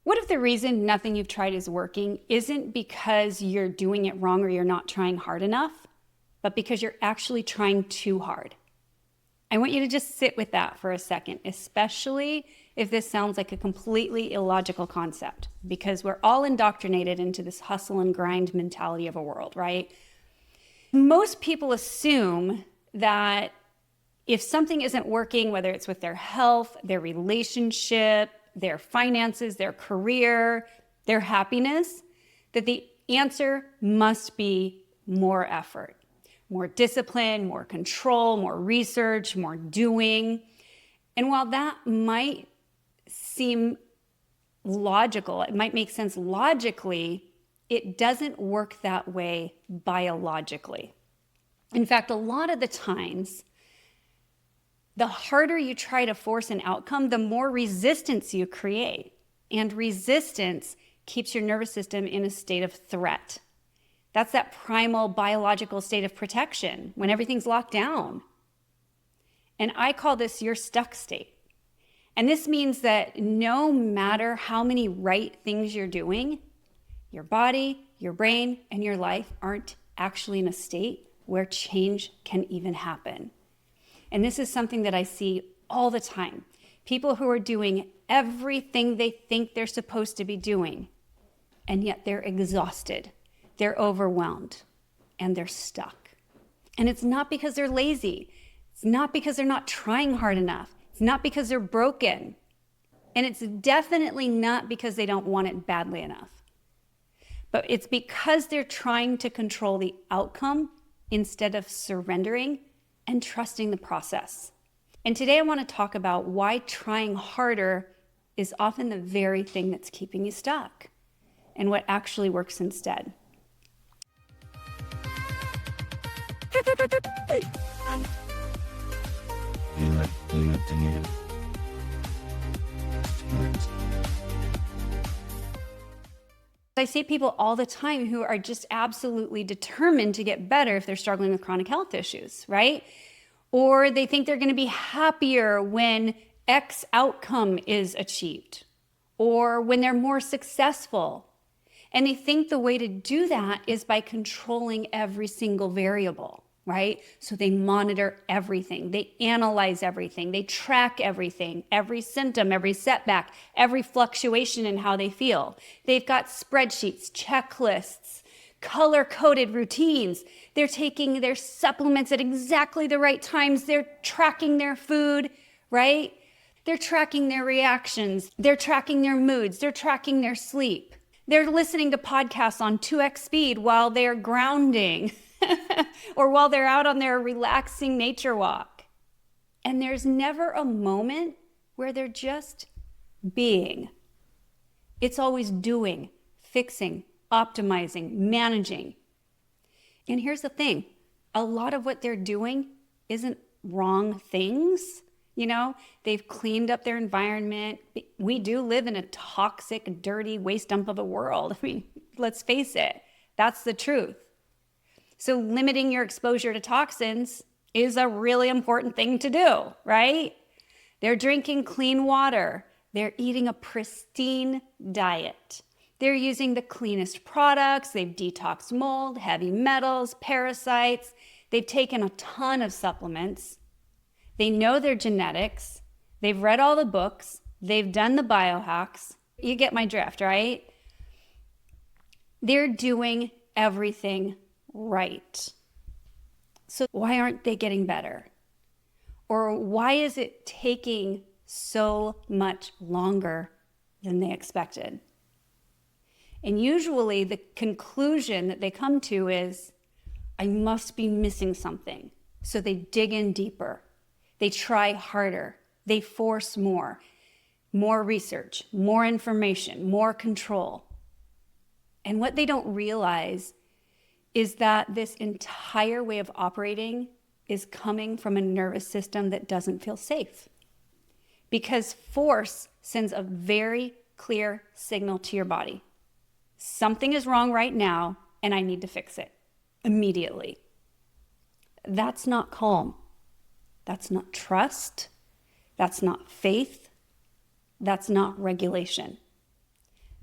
What if the reason nothing you've tried is working isn't because you're doing it wrong or you're not trying hard enough, but because you're actually trying too hard? I want you to just sit with that for a second, especially if this sounds like a completely illogical concept, because we're all indoctrinated into this hustle and grind mentality of a world, right? Most people assume that if something isn't working, whether it's with their health, their relationship, their finances, their career, their happiness, that the answer must be more effort, more discipline, more control, more research, more doing. And while that might seem logical, it might make sense logically, it doesn't work that way biologically. In fact, a lot of the times, the harder you try to force an outcome, the more resistance you create. And resistance keeps your nervous system in a state of threat. That's that primal biological state of protection when everything's locked down. And I call this your stuck state. And this means that no matter how many right things you're doing, your body, your brain, and your life aren't actually in a state where change can even happen. And this is something that I see all the time. People who are doing everything they think they're supposed to be doing, and yet they're exhausted, they're overwhelmed, and they're stuck. And it's not because they're lazy. It's not because they're not trying hard enough. It's not because they're broken. And it's definitely not because they don't want it badly enough. But it's because they're trying to control the outcome instead of surrendering and trusting the process. And today I want to talk about why trying harder is often the very thing that's keeping you stuck and what actually works instead. I see people all the time who are just absolutely determined to get better if they're struggling with chronic health issues, right? Or they think they're going to be happier when X outcome is achieved, or when they're more successful. And they think the way to do that is by controlling every single variable, right? So they monitor everything, they analyze everything, they track everything, every symptom, every setback, every fluctuation in how they feel. They've got spreadsheets, checklists, color-coded routines. They're taking their supplements at exactly the right times. They're tracking their food, right? They're tracking their reactions. They're tracking their moods. They're tracking their sleep. They're listening to podcasts on 2x speed while they're grounding or while they're out on their relaxing nature walk. And there's never a moment where they're just being. It's always doing, fixing, optimizing, managing. And here's the thing, a lot of what they're doing isn't wrong things. You know, they've cleaned up their environment. We do live in a toxic, dirty waste dump of a world. I mean, let's face it, that's the truth. So limiting your exposure to toxins is a really important thing to do, right? They're drinking clean water. They're eating a pristine diet. They're using the cleanest products. They've detoxed mold, heavy metals, parasites. They've taken a ton of supplements. They know their genetics. They've read all the books. They've done the biohacks. You get my drift, right? They're doing everything right. So why aren't they getting better? Or why is it taking so much longer than they expected? And usually the conclusion that they come to is, I must be missing something. So they dig in deeper. They try harder. They force more research, more information, more control. And what they don't realize is that this entire way of operating is coming from a nervous system that doesn't feel safe. Because force sends a very clear signal to your body. Something is wrong right now, and I need to fix it immediately. That's not calm. That's not trust. That's not faith. That's not regulation.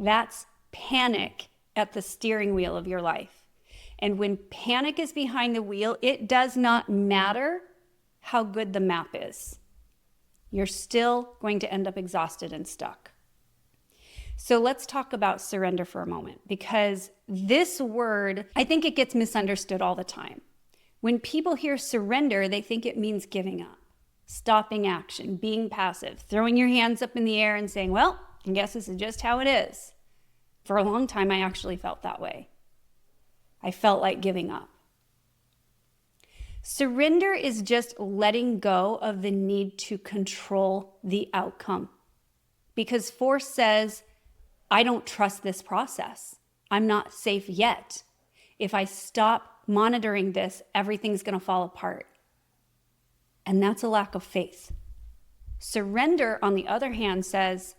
That's panic at the steering wheel of your life. And when panic is behind the wheel, it does not matter how good the map is. You're still going to end up exhausted and stuck. So let's talk about surrender for a moment, because this word, I think it gets misunderstood all the time. When people hear surrender, they think it means giving up, stopping action, being passive, throwing your hands up in the air and saying, well, I guess this is just how it is. For a long time, I actually felt that way. I felt like giving up. Surrender is just letting go of the need to control the outcome. Because force says, I don't trust this process. I'm not safe yet. If I stop monitoring this, everything's going to fall apart. And that's a lack of faith. Surrender, on the other hand, says,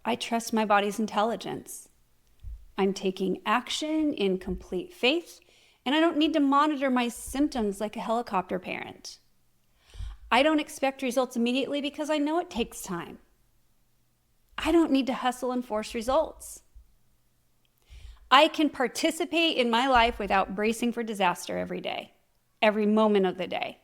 I trust my body's intelligence. I'm taking action in complete faith, and I don't need to monitor my symptoms like a helicopter parent. I don't expect results immediately because I know it takes time. I don't need to hustle and force results. I can participate in my life without bracing for disaster every day, every moment of the day.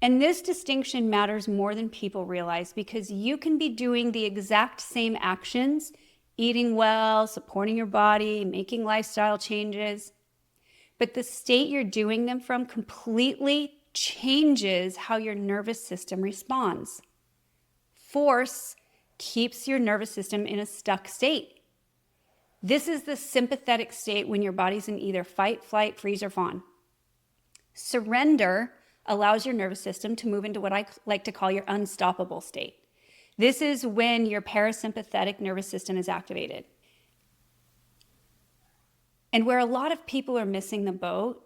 And this distinction matters more than people realize, because you can be doing the exact same actions, eating well, supporting your body, making lifestyle changes, but the state you're doing them from completely changes how your nervous system responds. Force keeps your nervous system in a stuck state. This is the sympathetic state when your body's in either fight, flight, freeze, or fawn. Surrender allows your nervous system to move into what I like to call your unstoppable state. This is when your parasympathetic nervous system is activated. And where a lot of people are missing the boat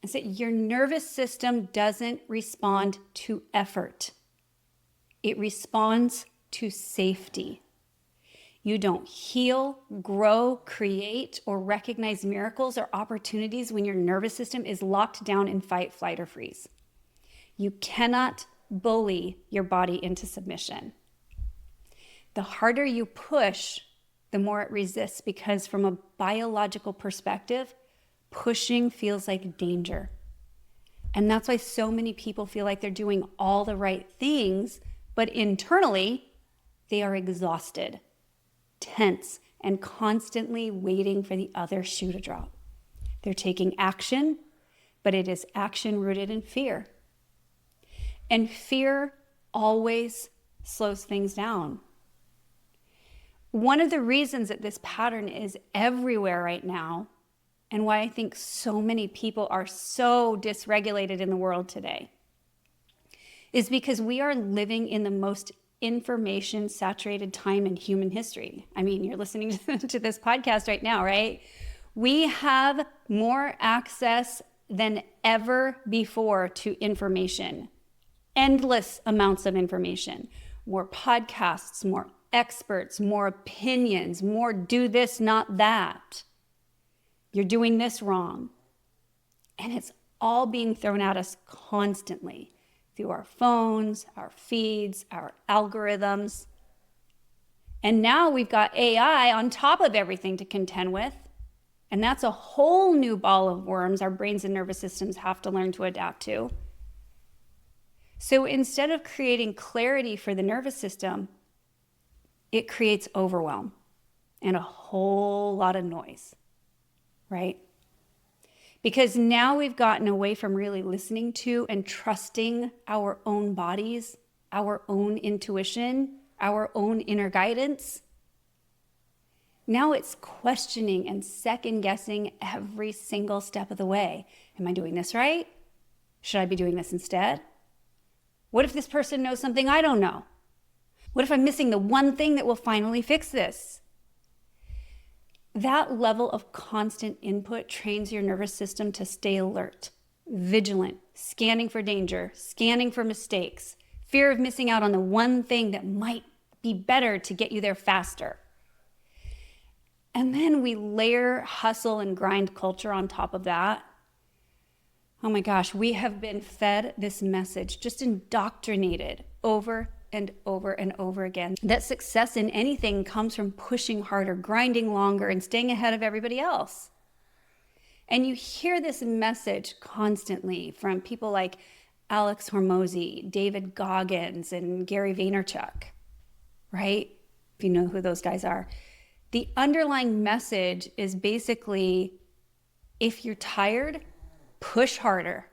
is that your nervous system doesn't respond to effort. It responds to safety. You don't heal, grow, create, or recognize miracles or opportunities when your nervous system is locked down in fight, flight, or freeze. You cannot bully your body into submission. The harder you push, the more it resists, because from a biological perspective, pushing feels like danger. And that's why so many people feel like they're doing all the right things, but internally, they are exhausted, tense, and constantly waiting for the other shoe to drop. They're taking action, but it is action rooted in fear. And fear always slows things down. One of the reasons that this pattern is everywhere right now, and why I think so many people are so dysregulated in the world today, is because we are living in the most information-saturated time in human history. I mean, you're listening to this podcast right now, right? We have more access than ever before to information. Endless amounts of information. More podcasts, more experts, more opinions, more do this, not that. You're doing this wrong. And it's all being thrown at us constantly through our phones, our feeds, our algorithms. And now we've got AI on top of everything to contend with. And that's a whole new ball of worms our brains and nervous systems have to learn to adapt to. So instead of creating clarity for the nervous system, it creates overwhelm and a whole lot of noise, right? Because now we've gotten away from really listening to and trusting our own bodies, our own intuition, our own inner guidance. Now it's questioning and second guessing every single step of the way. Am I doing this right? Should I be doing this instead? What if this person knows something I don't know? What if I'm missing the one thing that will finally fix this? That level of constant input trains your nervous system to stay alert, vigilant, scanning for danger, scanning for mistakes, fear of missing out on the one thing that might be better to get you there faster. And then we layer hustle and grind culture on top of that. Oh my gosh, we have been fed this message, just indoctrinated over and over and over again that success in anything comes from pushing harder, grinding longer, and staying ahead of everybody else. And you hear this message constantly from people like Alex Hormozi, David Goggins, and Gary Vaynerchuk, right? If you know who those guys are. The underlying message is basically, if you're tired, push harder.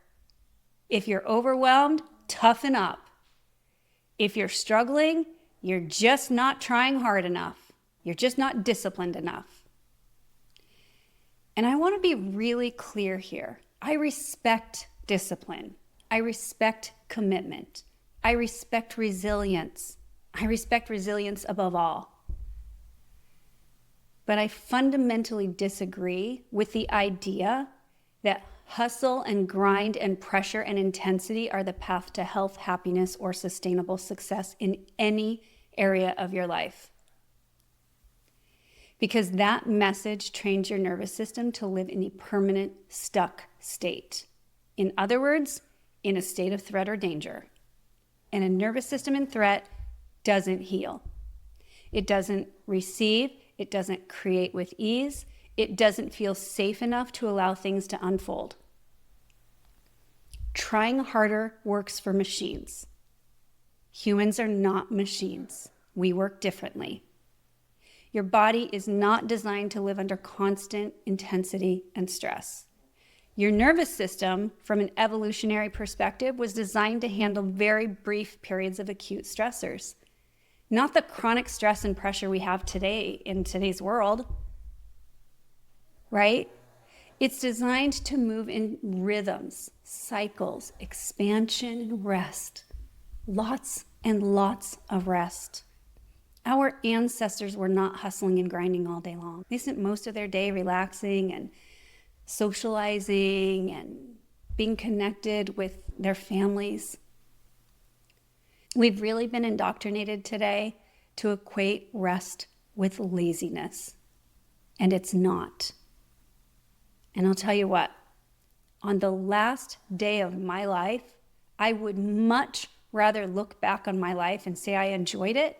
If you're overwhelmed, toughen up. If you're struggling, you're just not trying hard enough. You're just not disciplined enough. And I want to be really clear here. I respect discipline. I respect commitment. I respect resilience. I respect resilience above all. But I fundamentally disagree with the idea that hustle and grind and pressure and intensity are the path to health, happiness, or sustainable success in any area of your life. Because that message trains your nervous system to live in a permanent stuck state. In other words, in a state of threat or danger. And a nervous system in threat doesn't heal. It doesn't receive. It doesn't create with ease. It doesn't feel safe enough to allow things to unfold. Trying harder works for machines. Humans are not machines. We work differently. Your body is not designed to live under constant intensity and stress. Your nervous system, from an evolutionary perspective, was designed to handle very brief periods of acute stressors, not the chronic stress and pressure we have today in today's world. Right? It's designed to move in rhythms, cycles, expansion, and rest. Lots and lots of rest. Our ancestors were not hustling and grinding all day long. They spent most of their day relaxing and socializing and being connected with their families. We've really been indoctrinated today to equate rest with laziness, and it's not. And I'll tell you what, on the last day of my life, I would much rather look back on my life and say I enjoyed it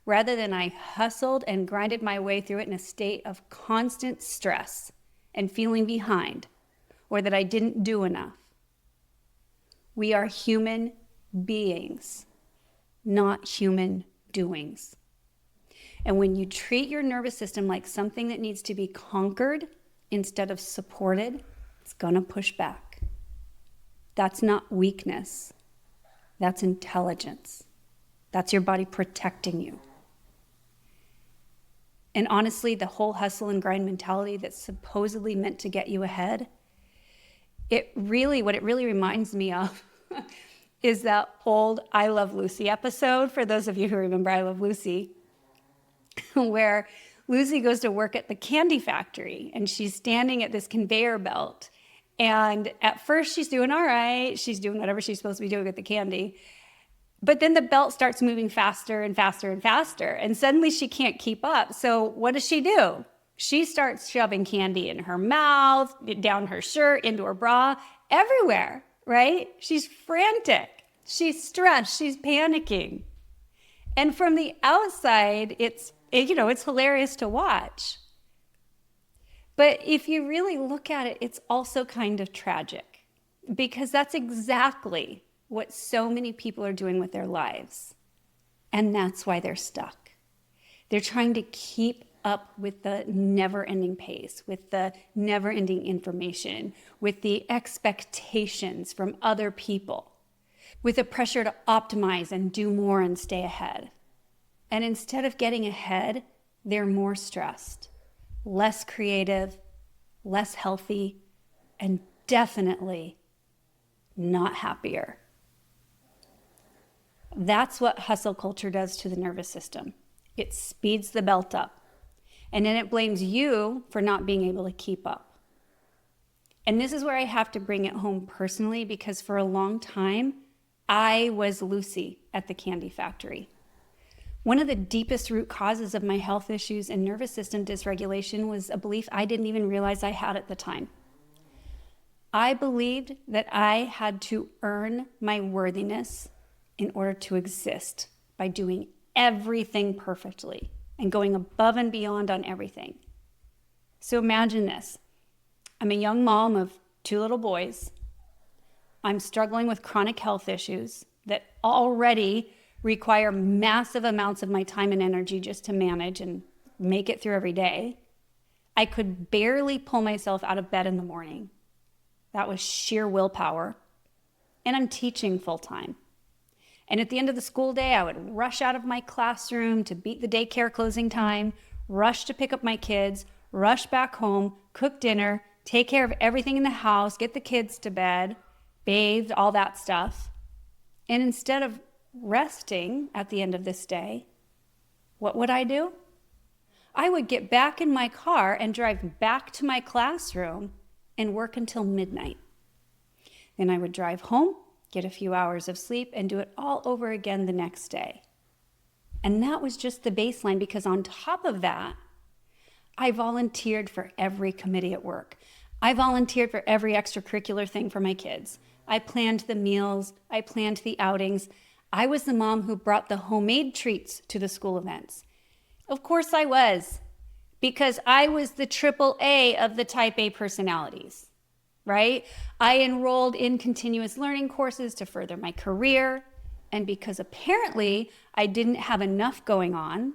rather than I hustled and grinded my way through it in a state of constant stress and feeling behind, or that I didn't do enough. We are human beings, not human doings. And when you treat your nervous system like something that needs to be conquered instead of supported, it's gonna push back. That's not weakness. That's intelligence. That's your body protecting you. And honestly, the whole hustle and grind mentality that's supposedly meant to get you ahead, what it really reminds me of is that old I Love Lucy episode, for those of you who remember I Love Lucy, where Lucy goes to work at the candy factory and she's standing at this conveyor belt. And at first she's doing all right. She's doing whatever she's supposed to be doing with the candy. But then the belt starts moving faster and faster and faster. And suddenly she can't keep up. So what does she do? She starts shoving candy in her mouth, down her shirt, into her bra, everywhere, right? She's frantic. She's stressed. She's panicking. And from the outside, it's hilarious to watch. But if you really look at it, it's also kind of tragic, because that's exactly what so many people are doing with their lives. And that's why they're stuck. They're trying to keep up with the never-ending pace, with the never-ending information, with the expectations from other people, with the pressure to optimize and do more and stay ahead. And instead of getting ahead, they're more stressed, less creative, less healthy, and definitely not happier. That's what hustle culture does to the nervous system. It speeds the belt up, and then it blames you for not being able to keep up. And this is where I have to bring it home personally, because for a long time, I was Lucy at the candy factory. One of the deepest root causes of my health issues and nervous system dysregulation was a belief I didn't even realize I had at the time. I believed that I had to earn my worthiness in order to exist by doing everything perfectly and going above and beyond on everything. So imagine this. I'm a young mom of 2 little boys. I'm struggling with chronic health issues that already require massive amounts of my time and energy just to manage and make it through every day. I could barely pull myself out of bed in the morning. That was sheer willpower. And I'm teaching full time. And at the end of the school day, I would rush out of my classroom to beat the daycare closing time, rush to pick up my kids, rush back home, cook dinner, take care of everything in the house, get the kids to bed, bathed, all that stuff. And instead of resting at the end of this day, what would I do? I would get back in my car and drive back to my classroom and work until midnight. Then I would drive home, get a few hours of sleep, and do it all over again the next day. And that was just the baseline, because on top of that, I volunteered for every committee at work. I volunteered for every extracurricular thing for my kids. I planned the meals. I planned the outings. I was the mom who brought the homemade treats to the school events. Of course I was, because I was the AAA of the type A personalities, right? I enrolled in continuous learning courses to further my career. And because apparently I didn't have enough going on,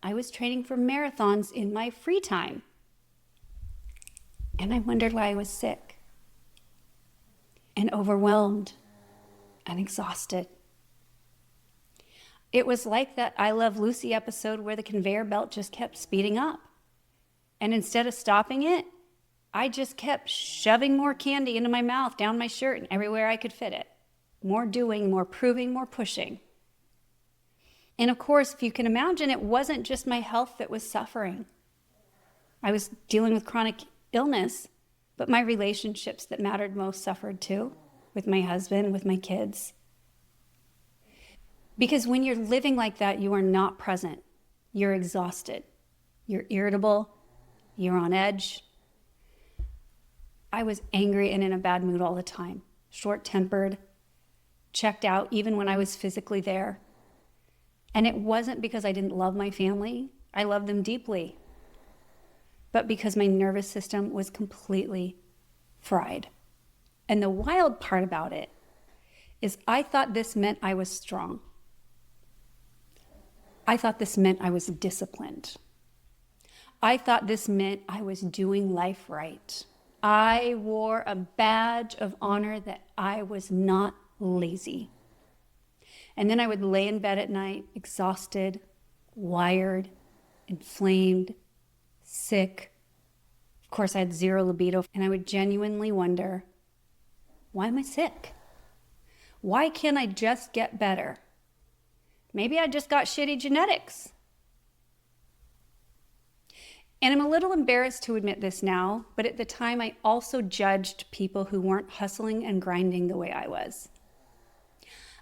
I was training for marathons in my free time. And I wondered why I was sick and overwhelmed and exhausted. It was like that I Love Lucy episode where the conveyor belt just kept speeding up. And instead of stopping it, I just kept shoving more candy into my mouth, down my shirt, and everywhere I could fit it. More doing, more proving, more pushing. And of course, if you can imagine, it wasn't just my health that was suffering. I was dealing with chronic illness, but my relationships that mattered most suffered too, with my husband, with my kids. Because when you're living like that, you are not present. You're exhausted. You're irritable. You're on edge. I was angry and in a bad mood all the time, short-tempered, checked out even when I was physically there. And it wasn't because I didn't love my family. I loved them deeply. But because my nervous system was completely fried. And the wild part about it is I thought this meant I was strong. I thought this meant I was disciplined. I thought this meant I was doing life right. I wore a badge of honor that I was not lazy. And then I would lay in bed at night, exhausted, wired, inflamed, sick. Of course, I had zero libido, and I would genuinely wonder, why am I sick? Why can't I just get better? Maybe I just got shitty genetics. And I'm a little embarrassed to admit this now, but at the time I also judged people who weren't hustling and grinding the way I was.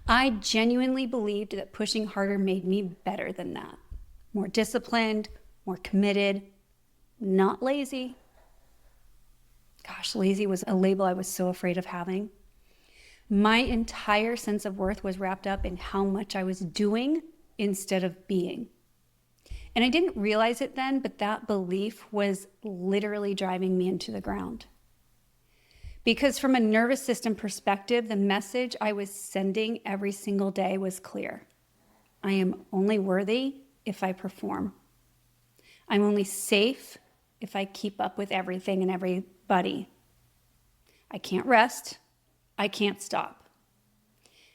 I genuinely believed that pushing harder made me better than that. More disciplined, more committed, not lazy. Gosh, lazy was a label I was so afraid of having. My entire sense of worth was wrapped up in how much I was doing instead of being. And I didn't realize it then, but that belief was literally driving me into the ground. Because from a nervous system perspective, the message I was sending every single day was clear. I am only worthy if I perform. I'm only safe if I keep up with everything and everybody. I can't rest. I can't stop.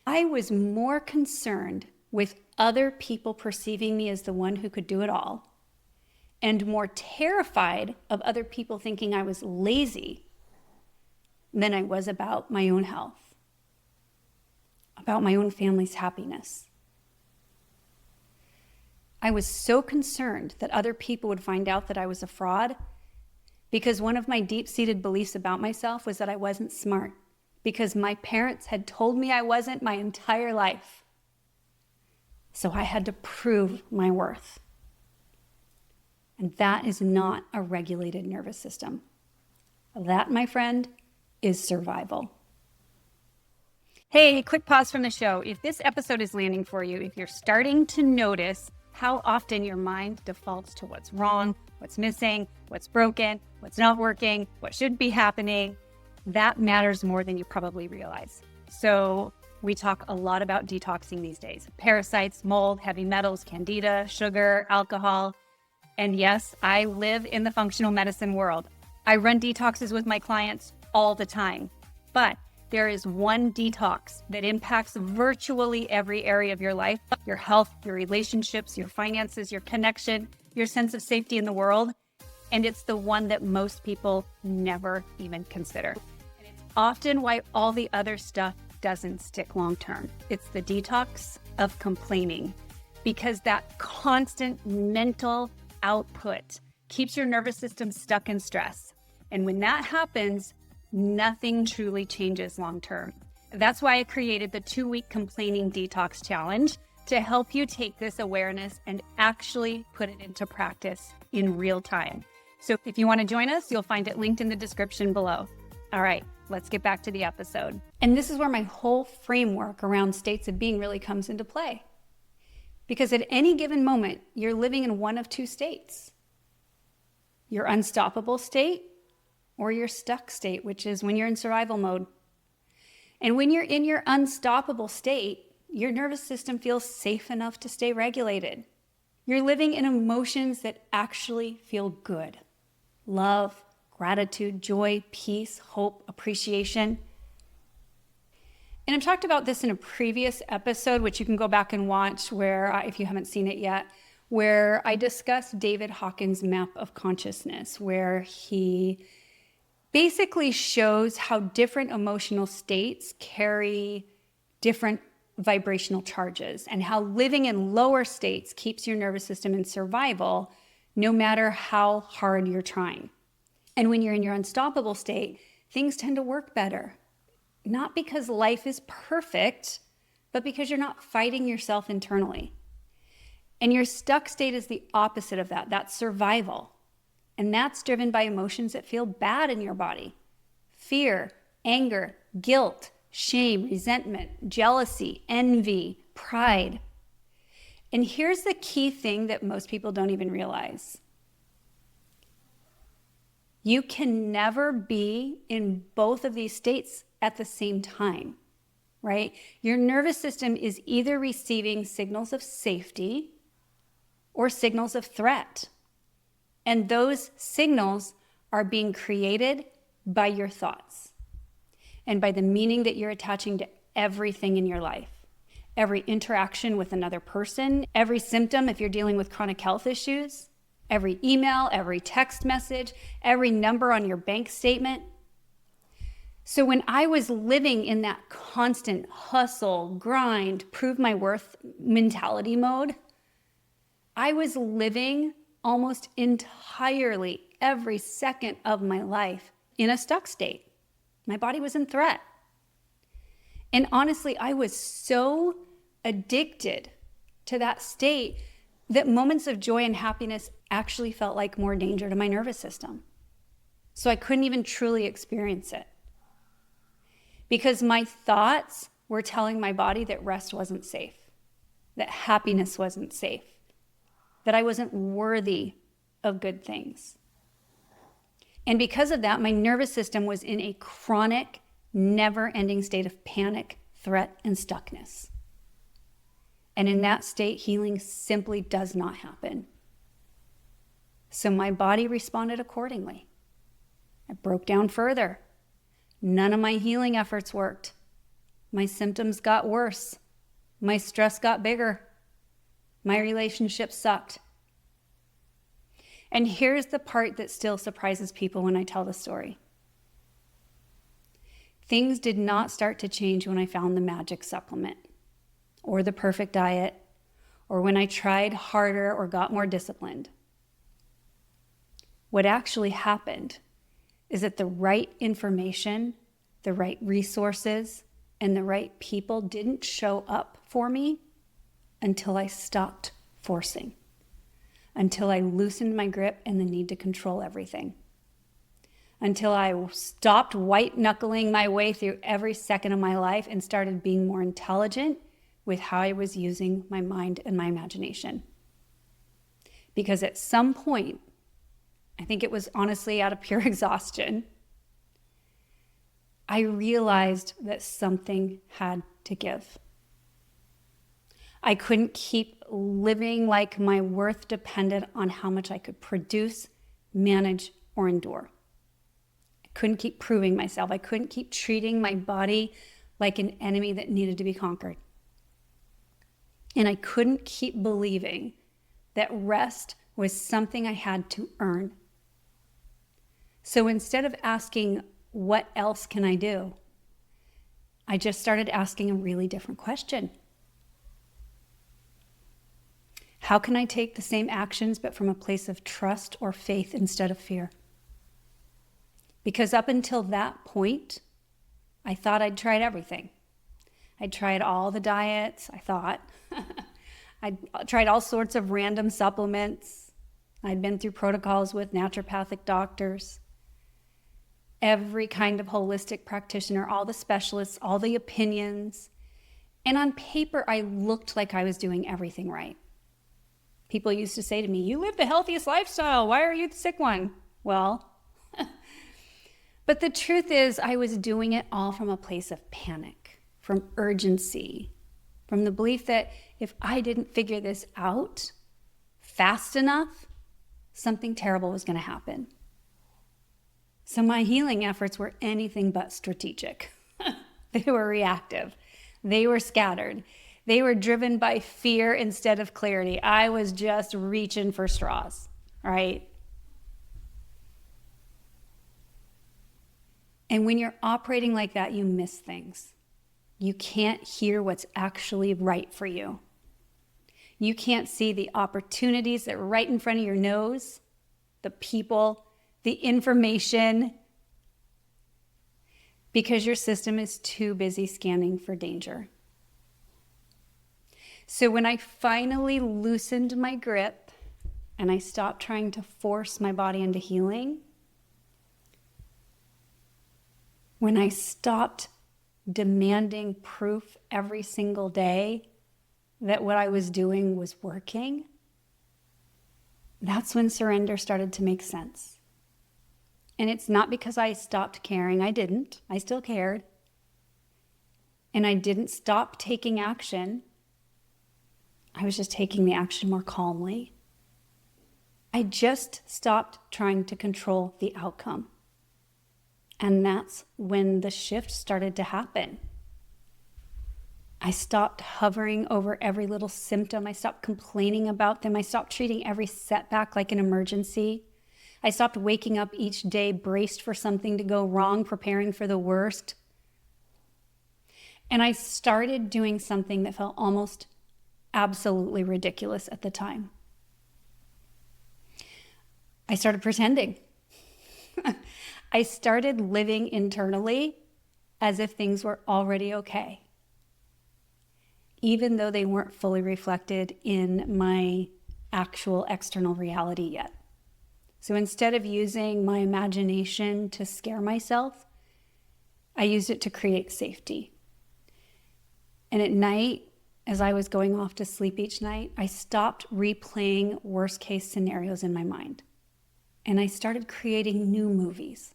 I was more concerned with other people perceiving me as the one who could do it all, and more terrified of other people thinking I was lazy than I was about my own health, about my own family's happiness. I was so concerned that other people would find out that I was a fraud, because one of my deep-seated beliefs about myself was that I wasn't smart, because my parents had told me I wasn't my entire life. So I had to prove my worth. And that is not a regulated nervous system. That, my friend, is survival. Hey, quick pause from the show. If this episode is landing for you, if you're starting to notice how often your mind defaults to what's wrong, what's missing, what's broken, what's not working, what should be happening, that matters more than you probably realize. So we talk a lot about detoxing these days. Parasites, mold, heavy metals, candida, sugar, alcohol. And yes, I live in the functional medicine world. I run detoxes with my clients all the time. But there is one detox that impacts virtually every area of your life, your health, your relationships, your finances, your connection, your sense of safety in the world. And it's the one that most people never even consider. And it's often why all the other stuff doesn't stick long term. It's the detox of complaining, because that constant mental output keeps your nervous system stuck in stress. And when that happens, nothing truly changes long term. That's why I created the 2-week Complaining Detox Challenge to help you take this awareness and actually put it into practice in real time. So if you want to join us, you'll find it linked in the description below. All right, let's get back to the episode. And this is where my whole framework around states of being really comes into play. Because at any given moment, you're living in one of two states. Your unstoppable state or your stuck state, which is when you're in survival mode. And when you're in your unstoppable state, your nervous system feels safe enough to stay regulated. You're living in emotions that actually feel good. Love, gratitude, joy, peace, hope, appreciation. And I've talked about this in a previous episode, which you can go back and watch where, if you haven't seen it yet, where I discussed David Hawkins' map of consciousness, where he basically shows how different emotional states carry different vibrational charges and how living in lower states keeps your nervous system in survival no matter how hard you're trying. And when you're in your unstoppable state, things tend to work better. Not because life is perfect, but because you're not fighting yourself internally. And your stuck state is the opposite of that. That's survival. And that's driven by emotions that feel bad in your body. Fear, anger, guilt, shame, resentment, jealousy, envy, pride. And here's the key thing that most people don't even realize. You can never be in both of these states at the same time, right? Your nervous system is either receiving signals of safety or signals of threat. And those signals are being created by your thoughts and by the meaning that you're attaching to everything in your life. Every interaction with another person, every symptom if you're dealing with chronic health issues, every email, every text message, every number on your bank statement. So when I was living in that constant hustle, grind, prove my worth mentality mode, I was living almost entirely every second of my life in a stuck state. My body was in threat. And honestly, I was so addicted to that state that moments of joy and happiness actually felt like more danger to my nervous system. So I couldn't even truly experience it. Because my thoughts were telling my body that rest wasn't safe, that happiness wasn't safe, that I wasn't worthy of good things. And because of that, my nervous system was in a chronic, never-ending state of panic, threat, and stuckness. And in that state, healing simply does not happen. So my body responded accordingly. I broke down further. None of my healing efforts worked. My symptoms got worse. My stress got bigger. My relationship sucked. And here's the part that still surprises people when I tell the story. Things did not start to change when I found the magic supplement or the perfect diet or when I tried harder or got more disciplined. What actually happened is that the right information, the right resources, and the right people didn't show up for me until I stopped forcing, until I loosened my grip and the need to control everything, until I stopped white knuckling my way through every second of my life and started being more intelligent with how I was using my mind and my imagination. Because at some point, I think it was honestly out of pure exhaustion, I realized that something had to give. I couldn't keep living like my worth depended on how much I could produce, manage, or endure. I couldn't keep proving myself. I couldn't keep treating my body like an enemy that needed to be conquered. And I couldn't keep believing that rest was something I had to earn. So instead of asking, what else can I do? I just started asking a really different question. How can I take the same actions but from a place of trust or faith instead of fear? Because up until that point, I thought I'd tried everything. I'd tried all the diets, I thought. I'd tried all sorts of random supplements. I'd been through protocols with naturopathic doctors, every kind of holistic practitioner, all the specialists, all the opinions. And on paper, I looked like I was doing everything right. People used to say to me, you live the healthiest lifestyle. Why are you the sick one? Well, but the truth is I was doing it all from a place of panic, from urgency, from the belief that if I didn't figure this out fast enough, something terrible was going to happen. So my healing efforts were anything but strategic. They were reactive. They were scattered. They were driven by fear instead of clarity. I was just reaching for straws, right? And when you're operating like that, you miss things. You can't hear what's actually right for you. You can't see the opportunities that are right in front of your nose, the people, the information, because your system is too busy scanning for danger. So when I finally loosened my grip and I stopped trying to force my body into healing, when I stopped demanding proof every single day that what I was doing was working, that's when surrender started to make sense. And it's not because I stopped caring. I didn't. I still cared. And I didn't stop taking action. I was just taking the action more calmly. I just stopped trying to control the outcome. And that's when the shift started to happen. I stopped hovering over every little symptom. I stopped complaining about them. I stopped treating every setback like an emergency. I stopped waking up each day braced for something to go wrong, preparing for the worst. And I started doing something that felt almost absolutely ridiculous at the time. I started pretending. I started living internally as if things were already okay, even though they weren't fully reflected in my actual external reality yet. So instead of using my imagination to scare myself, I used it to create safety. And at night, as I was going off to sleep each night, I stopped replaying worst case scenarios in my mind. And I started creating new movies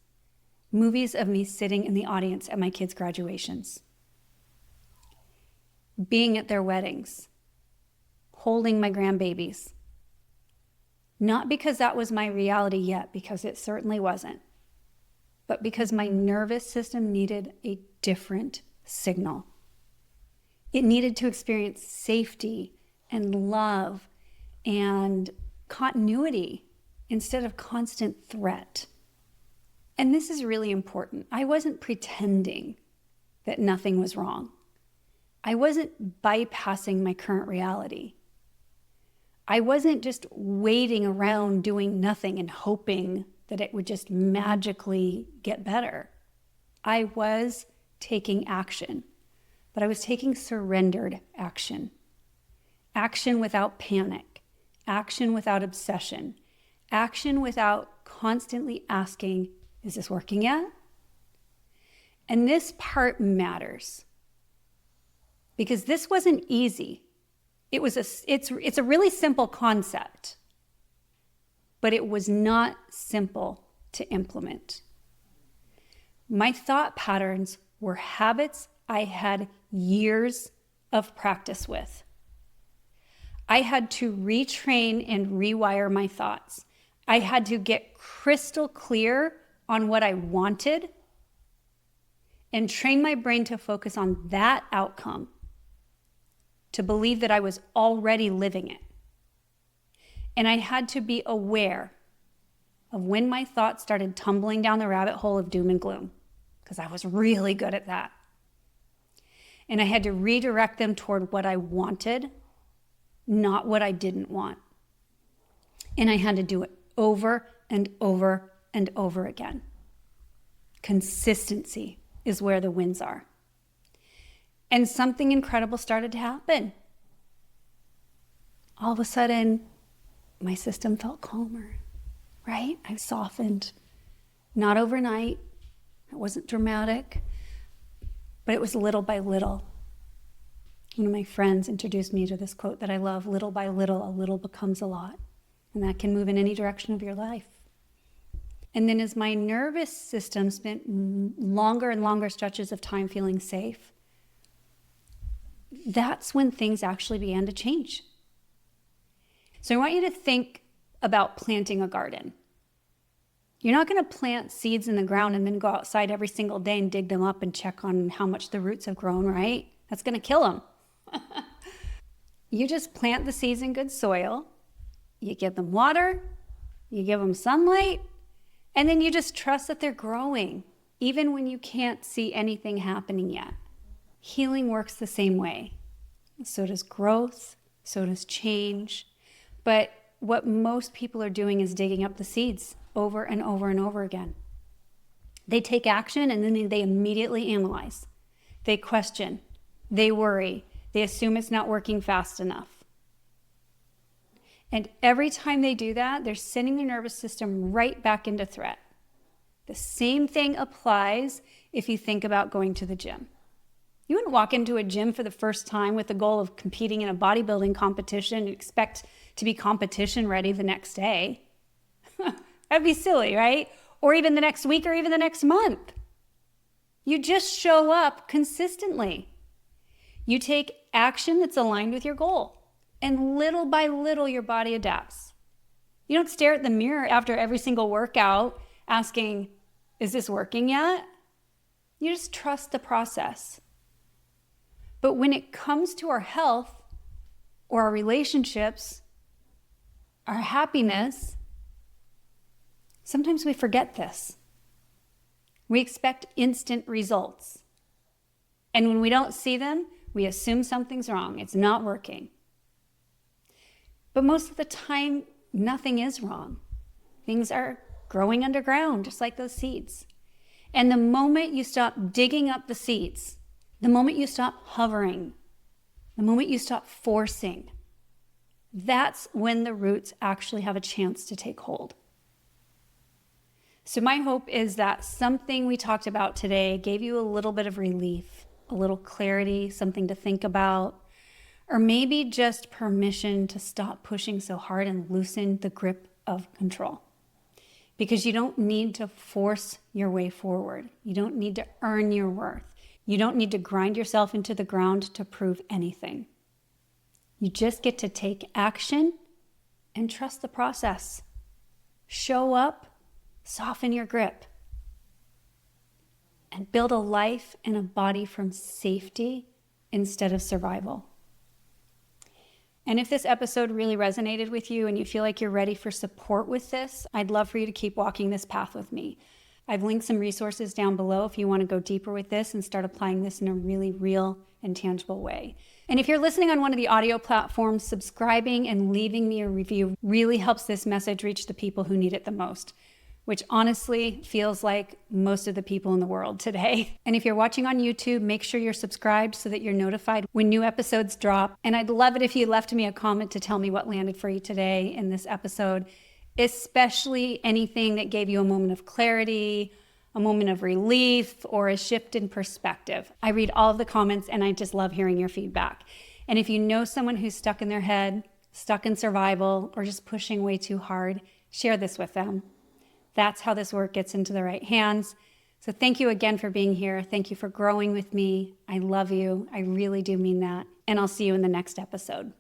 of me sitting in the audience at my kids' graduations, being at their weddings, holding my grandbabies. Not because that was my reality yet, because it certainly wasn't, but because my nervous system needed a different signal. It needed to experience safety and love and continuity instead of constant threat. And this is really important. I wasn't pretending that nothing was wrong. I wasn't bypassing my current reality. I wasn't just waiting around doing nothing and hoping that it would just magically get better. I was taking action, but I was taking surrendered action. Action without panic, action without obsession, action without constantly asking, Is this working yet? And this part matters because this wasn't easy. It's a really simple concept, but it was not simple to implement. My thought patterns were habits I had years of practice with. I had to retrain and rewire my thoughts. I had to get crystal clear on what I wanted and train my brain to focus on that outcome, to believe that I was already living it. And I had to be aware of when my thoughts started tumbling down the rabbit hole of doom and gloom, because I was really good at that. And I had to redirect them toward what I wanted, not what I didn't want. And I had to do it over and over and over again. Consistency is where the wins are. And something incredible started to happen. All of a sudden, my system felt calmer, right? I softened. Not overnight. It wasn't dramatic, but it was little by little. One of my friends introduced me to this quote that I love: little by little, a little becomes a lot. And that can move in any direction of your life. And then as my nervous system spent longer and longer stretches of time feeling safe, that's when things actually began to change. So I want you to think about planting a garden. You're not going to plant seeds in the ground and then go outside every single day and dig them up and check on how much the roots have grown, right? That's going to kill them. You just plant the seeds in good soil, you give them water, you give them sunlight, and then you just trust that they're growing, even when you can't see anything happening yet. Healing works the same way. So does growth, so does change. But what most people are doing is digging up the seeds over and over and over again. They take action and then they immediately analyze. They question, they worry, they assume it's not working fast enough. And every time they do that, they're sending their nervous system right back into threat. The same thing applies if you think about going to the gym. You wouldn't walk into a gym for the first time with the goal of competing in a bodybuilding competition and expect to be competition ready the next day. That'd be silly, right? Or even the next week or even the next month. You just show up consistently. You take action that's aligned with your goal. And little by little, your body adapts. You don't stare at the mirror after every single workout asking, is this working yet? You just trust the process. But when it comes to our health or our relationships, our happiness, sometimes we forget this. We expect instant results. And when we don't see them, we assume something's wrong. It's not working. But most of the time, nothing is wrong. Things are growing underground, just like those seeds. And the moment you stop digging up the seeds, the moment you stop hovering, the moment you stop forcing, that's when the roots actually have a chance to take hold. So my hope is that something we talked about today gave you a little bit of relief, a little clarity, something to think about, or maybe just permission to stop pushing so hard and loosen the grip of control. Because you don't need to force your way forward. You don't need to earn your worth. You don't need to grind yourself into the ground to prove anything. You just get to take action and trust the process. Show up, soften your grip, and build a life and a body from safety instead of survival. And if this episode really resonated with you and you feel like you're ready for support with this, I'd love for you to keep walking this path with me. I've linked some resources down below if you want to go deeper with this and start applying this in a really real and tangible way. And if you're listening on one of the audio platforms, subscribing and leaving me a review really helps this message reach the people who need it the most, which honestly feels like most of the people in the world today. And if you're watching on YouTube, make sure you're subscribed so that you're notified when new episodes drop. And I'd love it if you left me a comment to tell me what landed for you today in this episode, especially anything that gave you a moment of clarity a moment of relief, or a shift in perspective. I read all of the comments and I just love hearing your feedback. And if you know someone who's stuck in their head, stuck in survival, or just pushing way too hard, share this with them. That's how this work gets into the right hands. So thank you again for being here. Thank you for growing with me. I love you. I really do mean that. And I'll see you in the next episode.